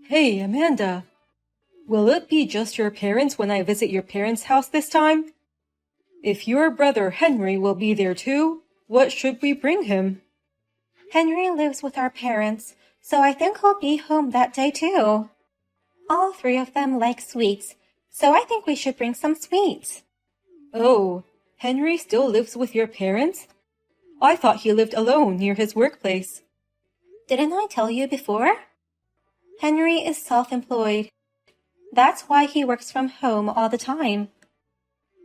Hey, Amanda. Will it be just your parents when I visit your parents' house this time? If your brother Henry will be there too, what should we bring him? Henry lives with our parents, so I think he'll be home that day too. All three of them like sweets, so I think we should bring some sweets. Oh, Henry still lives with your parents? I thought he lived alone near his workplace. Didn't I tell you before? Henry is self-employed. That's why he works from home all the time.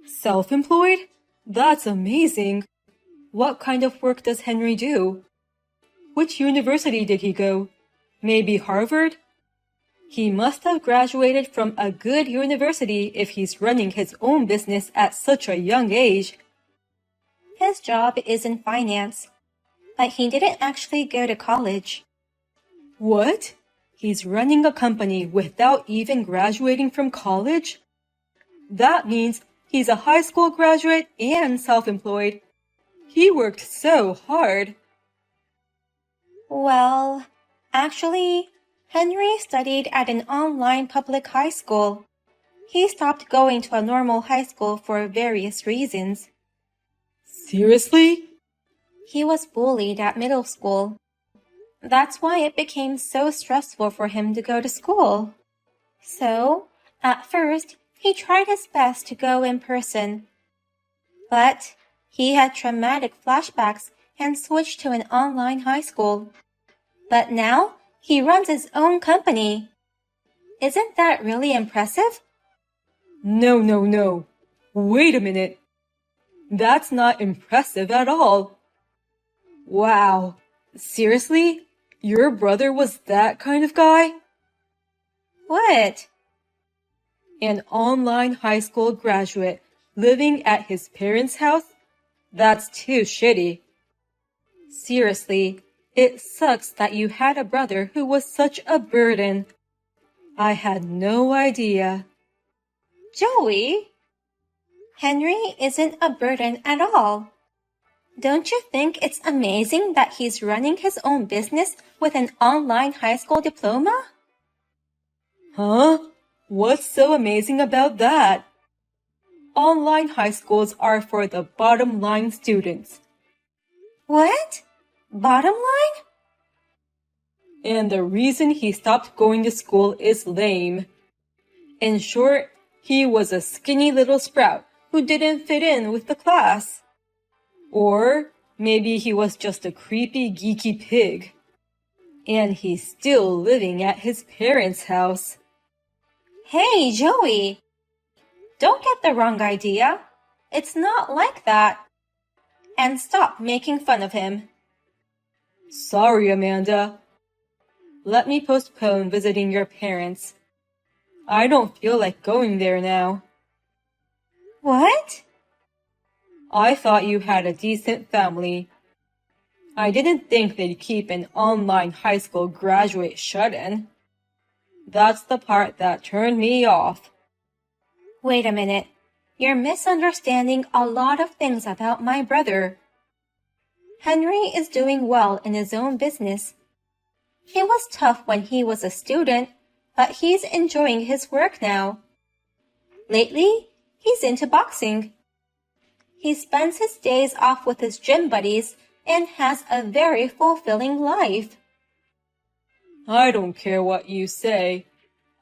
Self-employed? That's amazing. What kind of work does Henry do? Which university did he go? Maybe Harvard? He must have graduated from a good university if he's running his own business at such a young age. His job is in finance, but he didn't actually go to college. What? He's running a company without even graduating from college? That means he's a high school graduate and self-employed. He worked so hard. Well, actually, Henry studied at an online public high school. He stopped going to a normal high school for various reasons. Seriously? He was bullied at middle school. That's why it became so stressful for him to go to school. So, at first, he tried his best to go in person. But he had traumatic flashbacks and switched to an online high school. But now, he runs his own company. Isn't that really impressive? No. Wait a minute. That's not impressive at all. Wow. Seriously? Your brother was that kind of guy? What? An online high school graduate living at his parents' house? That's too shitty. Seriously, it sucks that you had a brother who was such a burden. I had no idea. Joey, Henry isn't a burden at all. Don't you think it's amazing that he's running his own business with an online high school diploma? Huh? What's so amazing about that? Online high schools are for the bottom line students. What? Bottom line? And the reason he stopped going to school is lame. In short, he was a skinny little sprout who didn't fit in with the class. Or maybe he was just a creepy, geeky pig. And he's still living at his parents' house. Hey, Joey! Don't get the wrong idea. It's not like that. And stop making fun of him. Sorry, Amanda. Let me postpone visiting your parents. I don't feel like going there now. What? I thought you had a decent family. I didn't think they'd keep an online high school graduate shut-in. That's the part that turned me off. Wait a minute. You're misunderstanding a lot of things about my brother. Henry is doing well in his own business. It was tough when he was a student, but he's enjoying his work now. Lately, he's into boxing. He spends his days off with his gym buddies and has a very fulfilling life. I don't care what you say.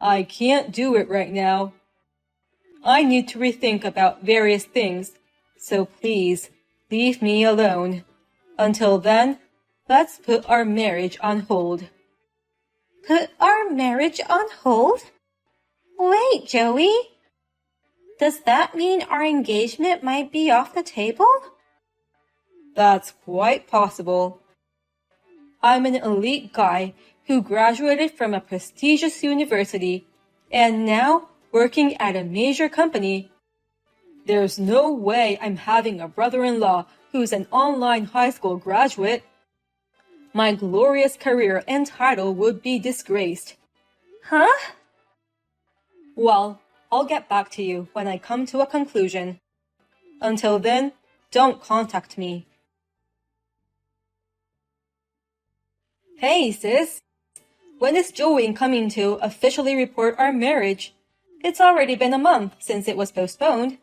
I can't do it right now. I need to rethink about various things, so please leave me alone. Until then, let's put our marriage on hold. Put our marriage on hold? Wait, Joey. Does that mean our engagement might be off the table? That's quite possible. I'm an elite guy who graduated from a prestigious university and now working at a major company. There's no way I'm having a brother-in-law who's an online high school graduate. My glorious career and title would be disgraced. Huh? Well, I'll get back to you when I come to a conclusion. Until then, don't contact me. Hey, sis. When is Joey coming to officially report our marriage? It's already been a month since it was postponed.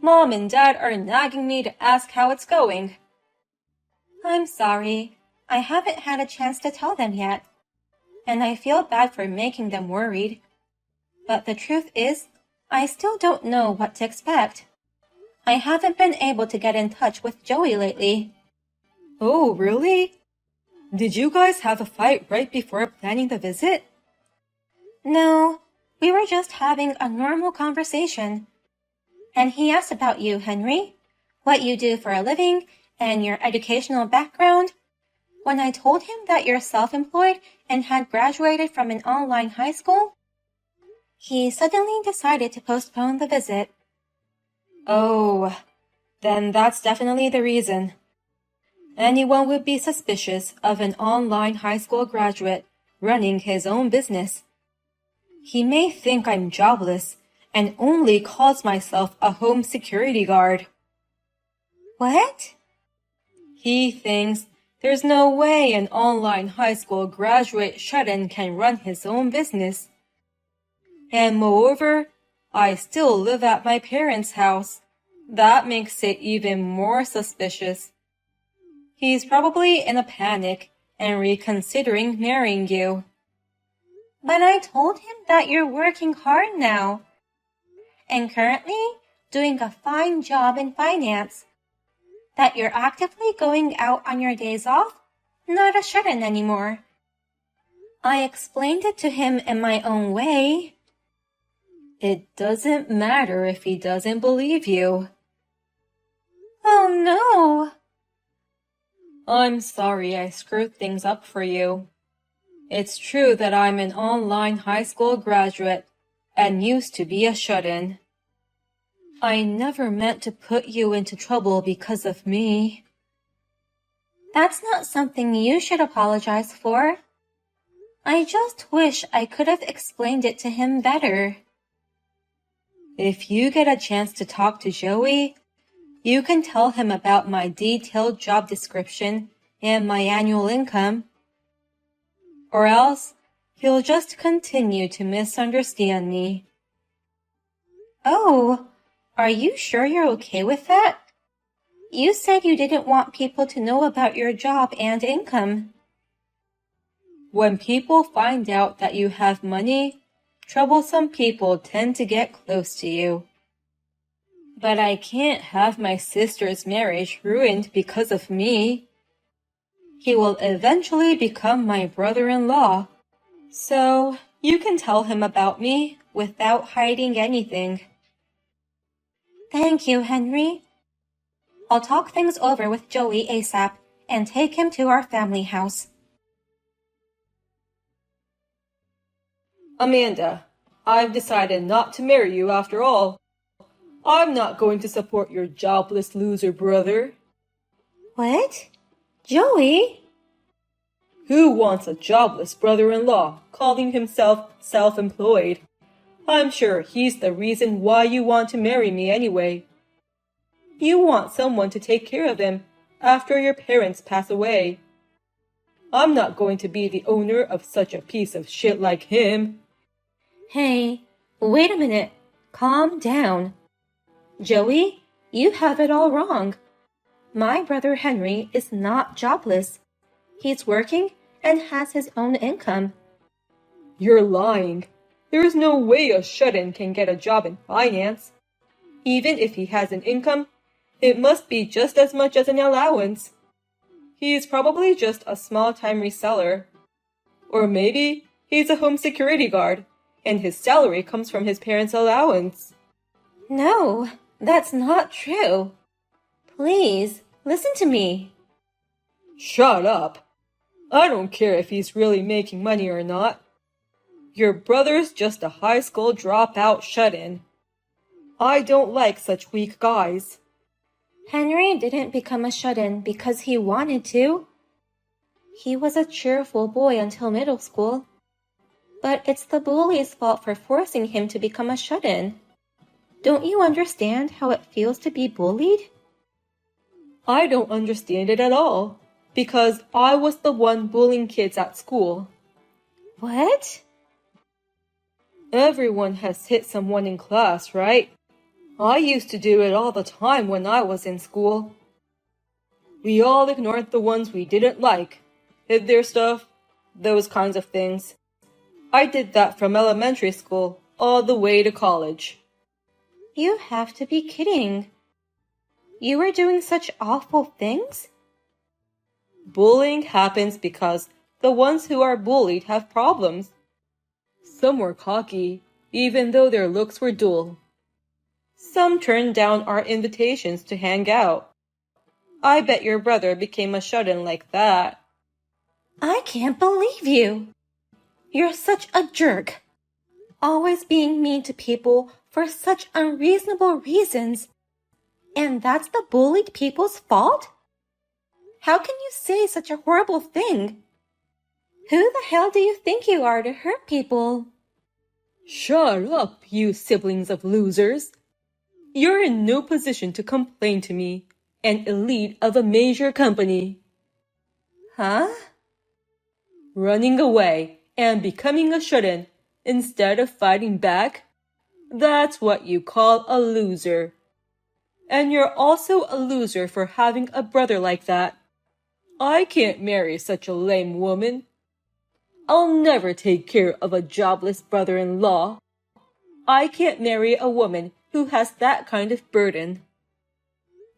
Mom and Dad are nagging me to ask how it's going. I'm sorry. I haven't had a chance to tell them yet. And I feel bad for making them worried. But the truth is, I still don't know what to expect. I haven't been able to get in touch with Joey lately. Oh, really? Did you guys have a fight right before planning the visit? No, we were just having a normal conversation. And he asked about you, Henry, what you do for a living, and your educational background. When I told him that you're self-employed and had graduated from an online high school, he suddenly decided to postpone the visit. Oh, then that's definitely the reason. Anyone would be suspicious of an online high school graduate running his own business. He may think I'm jobless and only calls myself a home security guard. What? He thinks there's no way an online high school graduate shut-in can run his own business. And moreover, I still live at my parents' house. That makes it even more suspicious. He's probably in a panic and reconsidering marrying you. But I told him that you're working hard now and currently doing a fine job in finance. That you're actively going out on your days off, not a shut-in anymore. I explained it to him in my own way. It doesn't matter if he doesn't believe you. Oh no! I'm sorry I screwed things up for you. It's true that I'm an online high school graduate and used to be a shut-in. I never meant to put you into trouble because of me. That's not something you should apologize for. I just wish I could have explained it to him better. If you get a chance to talk to Joey, you can tell him about my detailed job description and my annual income. Or else, he'll just continue to misunderstand me. Oh, are you sure you're okay with that? You said you didn't want people to know about your job and income. When people find out that you have money, troublesome people tend to get close to you. But I can't have my sister's marriage ruined because of me. He will eventually become my brother-in-law. So you can tell him about me without hiding anything. Thank you, Henry. I'll talk things over with Joey ASAP and take him to our family house. Amanda, I've decided not to marry you after all. I'm not going to support your jobless loser brother. What? Joey? Who wants a jobless brother-in-law calling himself self-employed? I'm sure he's the reason why you want to marry me anyway. You want someone to take care of him after your parents pass away. I'm not going to be the owner of such a piece of shit like him. Hey, wait a minute. Calm down. Joey, you have it all wrong. My brother Henry is not jobless. He's working and has his own income. You're lying. There is no way a shut-in can get a job in finance. Even if he has an income, it must be just as much as an allowance. He's probably just a small-time reseller. Or maybe he's a home security guard, and his salary comes from his parents' allowance. No, that's not true. Please, listen to me. Shut up. I don't care if he's really making money or not. Your brother's just a high school dropout shut-in. I don't like such weak guys. Henry didn't become a shut-in because he wanted to. He was a cheerful boy until middle school. But it's the bully's fault for forcing him to become a shut-in. Don't you understand how it feels to be bullied? I don't understand it at all, because I was the one bullying kids at school. What? Everyone has hit someone in class, right? I used to do it all the time when I was in school. We all ignored the ones we didn't like, hid their stuff, those kinds of things. I did that from elementary school all the way to college. You have to be kidding. You were doing such awful things? Bullying happens because the ones who are bullied have problems. Some were cocky, even though their looks were dull. Some turned down our invitations to hang out. I bet your brother became a shut-in like that. I can't believe you. You're such a jerk. Always being mean to people for such unreasonable reasons. And that's the bullied people's fault? How can you say such a horrible thing? Who the hell do you think you are to hurt people? Shut up, you siblings of losers. You're in no position to complain to me, an elite of a major company. Huh? Running away and becoming a shut-in instead of fighting back? That's what you call a loser. And you're also a loser for having a brother like that. I can't marry such a lame woman. I'll never take care of a jobless brother-in-law. I can't marry a woman who has that kind of burden.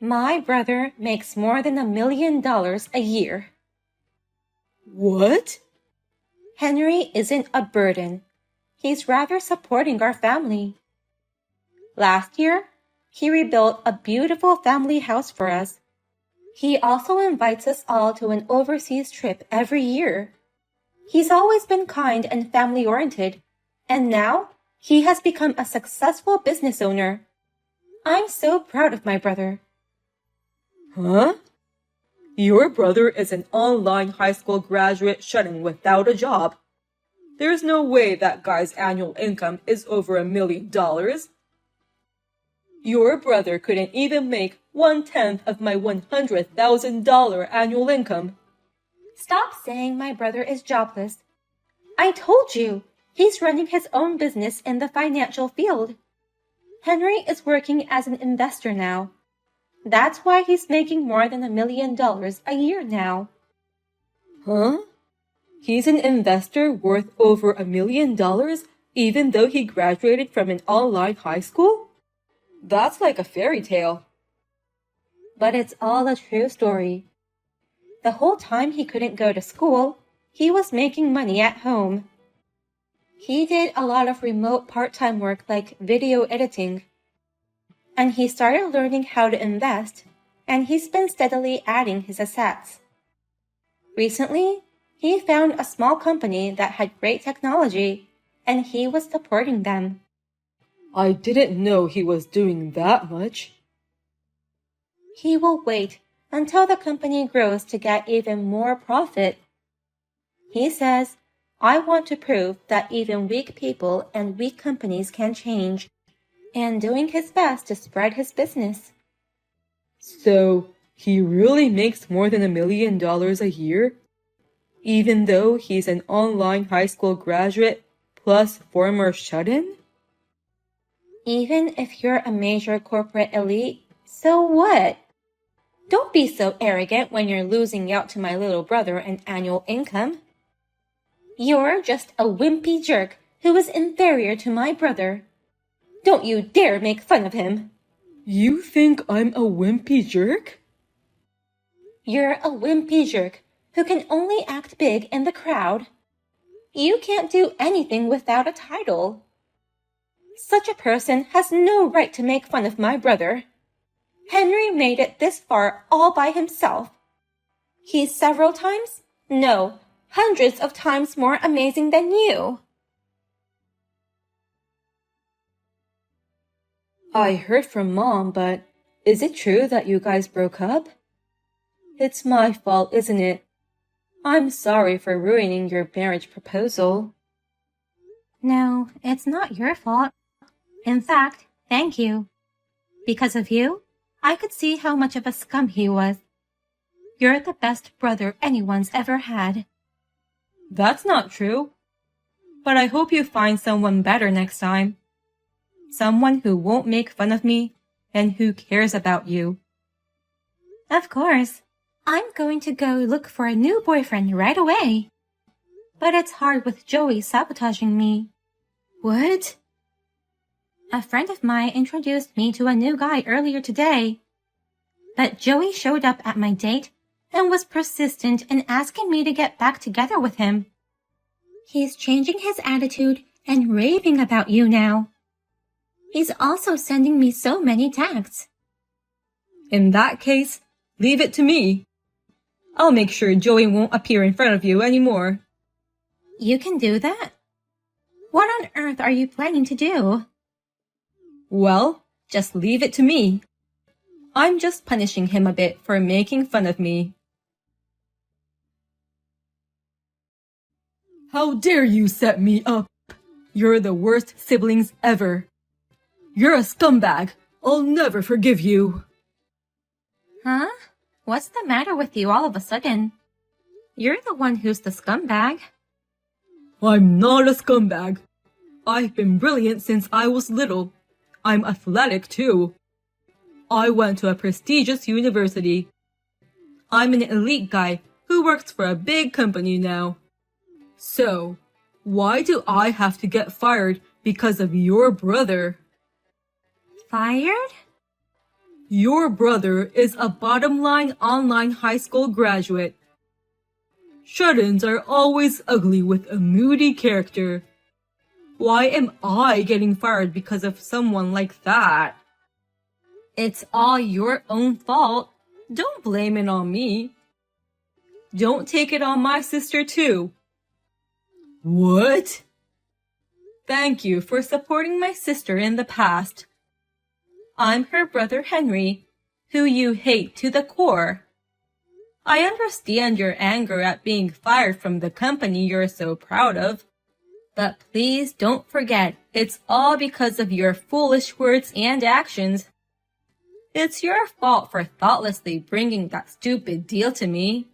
My brother makes more than $1 million a year. What? Henry isn't a burden. He's rather supporting our family. Last year, he rebuilt a beautiful family house for us. He also invites us all to an overseas trip every year. He's always been kind and family-oriented, and now he has become a successful business owner. I'm so proud of my brother. Huh? Your brother is an online high school graduate shut-in without a job. There's no way that guy's annual income is over $1 million. Your brother couldn't even make 1/10 of my $100,000 annual income. Stop saying my brother is jobless. I told you, he's running his own business in the financial field. Henry is working as an investor now. That's why he's making more than $1 million a year now. Huh? He's an investor worth over $1 million even though he graduated from an online high school? That's like a fairy tale. But it's all a true story. The whole time he couldn't go to school, he was making money at home. He did a lot of remote part-time work like video editing. And he started learning how to invest, and he's been steadily adding his assets. Recently, he found a small company that had great technology, and he was supporting them. I didn't know he was doing that much. He will wait until the company grows to get even more profit. He says, I want to prove that even weak people and weak companies can change, and doing his best to spread his business. So, he really makes more than $1 million a year? Even though he's an online high school graduate plus former shut-in? Even if you're a major corporate elite, so what? Don't be so arrogant when you're losing out to my little brother an annual income. You're just a wimpy jerk who is inferior to my brother. Don't you dare make fun of him. You think I'm a wimpy jerk? You're a wimpy jerk who can only act big in the crowd. You can't do anything without a title. Such a person has no right to make fun of my brother. Henry made it this far all by himself. He's several times, no, hundreds of times more amazing than you. I heard from Mom, but is it true that you guys broke up? It's my fault, isn't it? I'm sorry for ruining your marriage proposal. No, it's not your fault. In fact, thank you. Because of you, I could see how much of a scum he was. You're the best brother anyone's ever had. That's not true. But I hope you find someone better next time. Someone who won't make fun of me and who cares about you. Of course. I'm going to go look for a new boyfriend right away. But it's hard with Joey sabotaging me. What? A friend of mine introduced me to a new guy earlier today. But Joey showed up at my date and was persistent in asking me to get back together with him. He's changing his attitude and raving about you now. He's also sending me so many texts. In that case, leave it to me. I'll make sure Joey won't appear in front of you anymore. You can do that? What on earth are you planning to do? Well, just leave it to me. I'm just punishing him a bit for making fun of me. How dare you set me up? You're the worst siblings ever. You're a scumbag. I'll never forgive you. Huh? What's the matter with you all of a sudden? You're the one who's the scumbag. I'm not a scumbag. I've been brilliant since I was little. I'm athletic too. I went to a prestigious university. I'm an elite guy who works for a big company now. So, why do I have to get fired because of your brother? Fired? Your brother is a bottom-line online high school graduate. Shut-ins are always ugly with a moody character. Why am I getting fired because of someone like that? It's all your own fault. Don't blame it on me. Don't take it on my sister too. What? Thank you for supporting my sister in the past. I'm her brother Henry, who you hate to the core. I understand your anger at being fired from the company you're so proud of. But please don't forget, it's all because of your foolish words and actions. It's your fault for thoughtlessly bringing that stupid deal to me.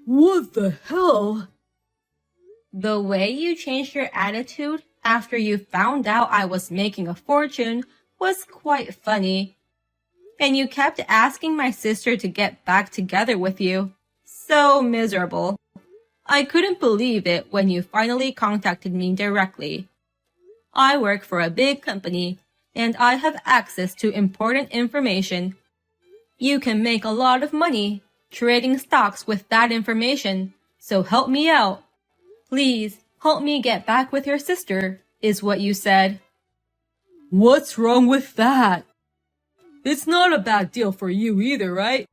What the hell? The way you changed your attitude after you found out I was making a fortune was quite funny. And you kept asking my sister to get back together with you. So miserable. I couldn't believe it when you finally contacted me directly. I work for a big company, and I have access to important information. You can make a lot of money trading stocks with that information, so help me out. Please, help me get back with your sister, is what you said. What's wrong with that? It's not a bad deal for you either, right?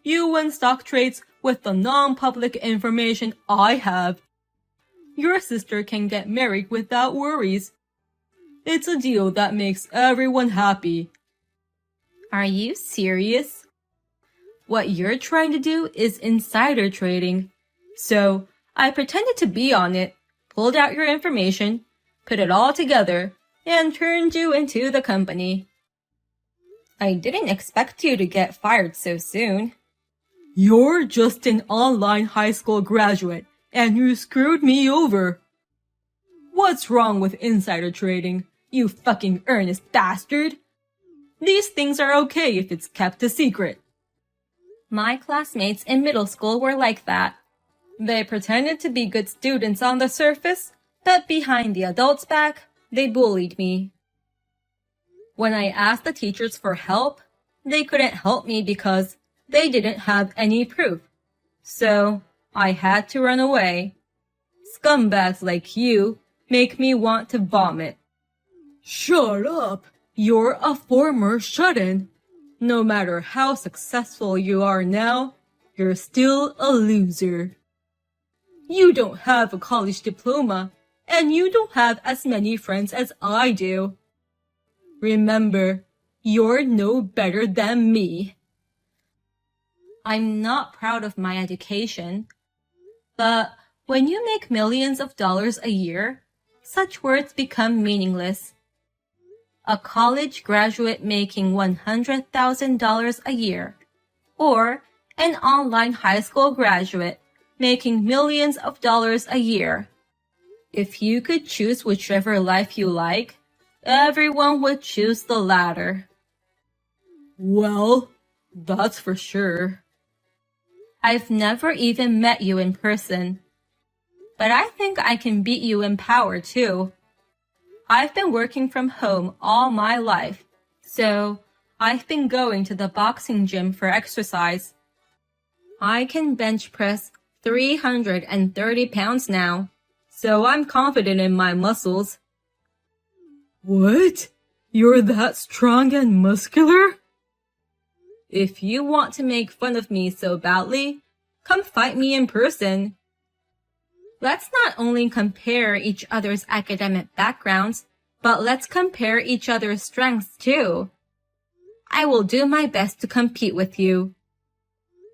You win stock trades with the non-public information I have. Your sister can get married without worries. It's a deal that makes everyone happy. Are you serious? What you're trying to do is insider trading. So, I pretended to be on it, pulled out your information, put it all together, and turned you into the company. I didn't expect you to get fired so soon. You're just an online high school graduate, and you screwed me over. What's wrong with insider trading, you fucking earnest bastard? These things are okay if it's kept a secret. My classmates in middle school were like that. They pretended to be good students on the surface, but behind the adults' back, they bullied me. When I asked the teachers for help, they couldn't help me because they didn't have any proof. So, I had to run away. Scumbags like you make me want to vomit. Shut up! You're a former shut-in. No matter how successful you are now, you're still a loser. You don't have a college diploma, and you don't have as many friends as I do. Remember, you're no better than me. I'm not proud of my education, but when you make millions of dollars a year, such words become meaningless. A college graduate making $100,000 a year, or an online high school graduate making millions of dollars a year. If you could choose whichever life you like, everyone would choose the latter. Well, that's for sure. I've never even met you in person, but I think I can beat you in power too. I've been working from home all my life, so I've been going to the boxing gym for exercise. I can bench press 330 pounds now, so I'm confident in my muscles. What? You're that strong and muscular? If you want to make fun of me so badly, come fight me in person. Let's not only compare each other's academic backgrounds, but let's compare each other's strengths too. I will do my best to compete with you.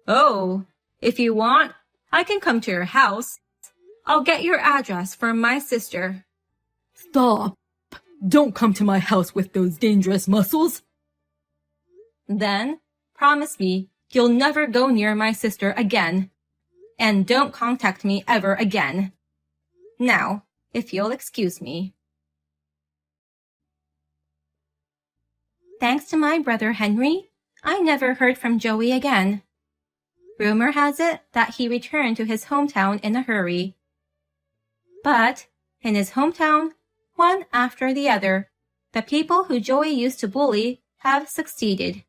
Oh, if you want, I can come to your house. I'll get your address from my sister. Stop. Don't come to my house with those dangerous muscles. Then, promise me you'll never go near my sister again. And don't contact me ever again. Now, if you'll excuse me. Thanks to my brother Henry, I never heard from Joey again. Rumor has it that he returned to his hometown in a hurry. But, in his hometown, one after the other, the people who Joey used to bully have succeeded.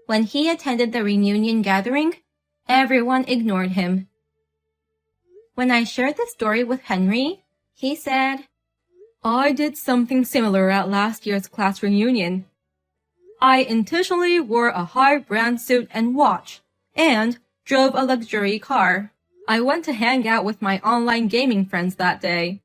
When he attended the reunion gathering, everyone ignored him. When I shared this story with Henry, he said, I did something similar at last year's class reunion. I intentionally wore a high-brand suit and watch, and drove a luxury car. I went to hang out with my online gaming friends that day.